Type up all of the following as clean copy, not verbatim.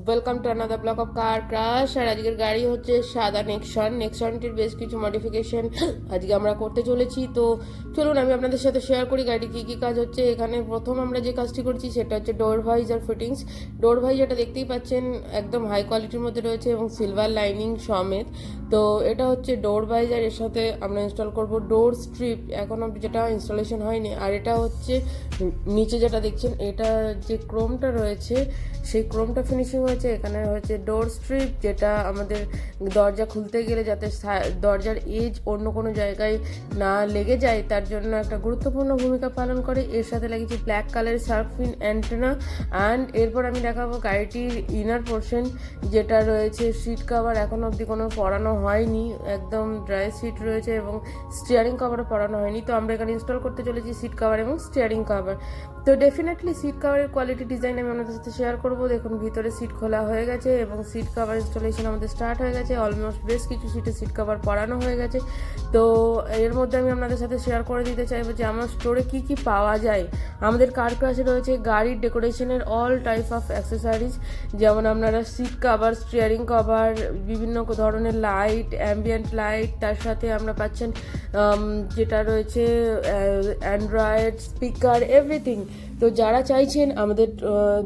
Welcome to another block of car crash. আর আজকের গাড়ি হচ্ছে সাদা নেক্সনটির বেশ কিছু মডিফিকেশন আজকে আমরা করতে চলেছি। তো চলুন আমি আপনাদের সাথে শেয়ার করি গাড়ির কী কী কাজ হচ্ছে। এখানে প্রথম আমরা যে কাজটি করছি সেটা হচ্ছে ডোর ভাইজার ফিটিংস। ডোর ভাইজারটা দেখতেই পাচ্ছেন একদম হাই কোয়ালিটির মধ্যে রয়েছে এবং সিলভার লাইনিং সমেত। তো এটা হচ্ছে ডোর ভাইজার, এর সাথে আমরা ইনস্টল করব ডোর স্ট্রিপ, এখন অব্দি যেটা ইনস্টলেশন হয়নি। আর এটা হচ্ছে নিচে যেটা দেখছেন, এটা যে ক্রোমটা রয়েছে সেই ক্রোমটা ফিনিশিং হয়েছে। এখানে হচ্ছে ডোর স্ট্রিপ, যেটা আমাদের দরজা খুলতে গেলে যাতে দরজার এজ অন্য কোনো জায়গায় না লেগে যায় তার জন্য একটা গুরুত্বপূর্ণ ভূমিকা পালন করে। এর সাথে লাগিয়েছি ব্ল্যাক কালারের সার্ফিন অ্যান্টেনা। অ্যান্ড এরপর আমি দেখাবো গাড়িটির ইনার পোর্শন, যেটা রয়েছে সিট কভার এখন অবধি কোনো পরানো হয়নি, একদম ড্রাই সিট রয়েছে এবং স্টিয়ারিং কভারও পরানো হয়নি। তো আমরা এখানে ইনস্টল করতে চলেছি সিট কভার এবং স্টিয়ারিং কভার। তো ডেফিনেটলি সিট কভারের কোয়ালিটি ডিজাইন আমি আপনাদের সাথে শেয়ার করবো। দেখুন ভিতরে সিট খোলা হয়ে গেছে এবং সিট কভার ইনস্টলেশন আমাদের স্টার্ট হয়ে গেছে। অলমোস্ট বেশ কিছু সিটে সিট কভার পরানো হয়ে গেছে। তো এর মধ্যে আমি আপনাদের সাথে শেয়ার করে দিতে চাইবো যে আমার স্টোরে কী কী পাওয়া যায়। আমাদের কার ক্রাশে রয়েছে গাড়ির ডেকোরেশনের অল টাইপ অফ অ্যাক্সেসরিজ, যেমন আপনারা সিট কভার, স্টিয়ারিং কভার, বিভিন্ন ধরনের লাইট, অ্যাম্বিয়েন্ট লাইট, তার সাথে আমরা পাচ্ছেন যেটা রয়েছে অ্যান্ড্রয়েড স্পিকার, এভরিথিং। তো যারা চাইছেন আমাদের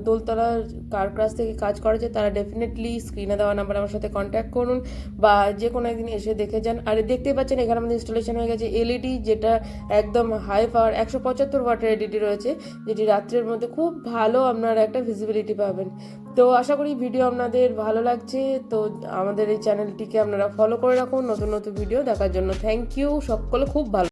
দোলতলা কার ক্রাশ থেকে কাজ করেছে তারা ডেফিনেটলি স্ক্রিনে দেওয়া নাম্বার আমার সাথে কন্ট্যাক্ট করুন বা যে কোনো একদিন এসে দেখে যান। আর দেখতেই পাচ্ছেন এখানে আমাদের ইনস্টলেশন হয়ে গেছে এলইডি, যেটা একদম হাই পাওয়ার 175 ওয়াটের এলইডি রয়েছে, যেটি রাত্রের মধ্যে খুব ভালো আপনারা একটা ভিজিবিলিটি পাবেন। তো আশা করি ভিডিও আপনাদের ভালো লাগছে। তো আমাদের এই চ্যানেলটিকে আপনারা ফলো করে রাখুন নতুন নতুন ভিডিও দেখার জন্য। থ্যাংক ইউ, সকলে খুব ভালো।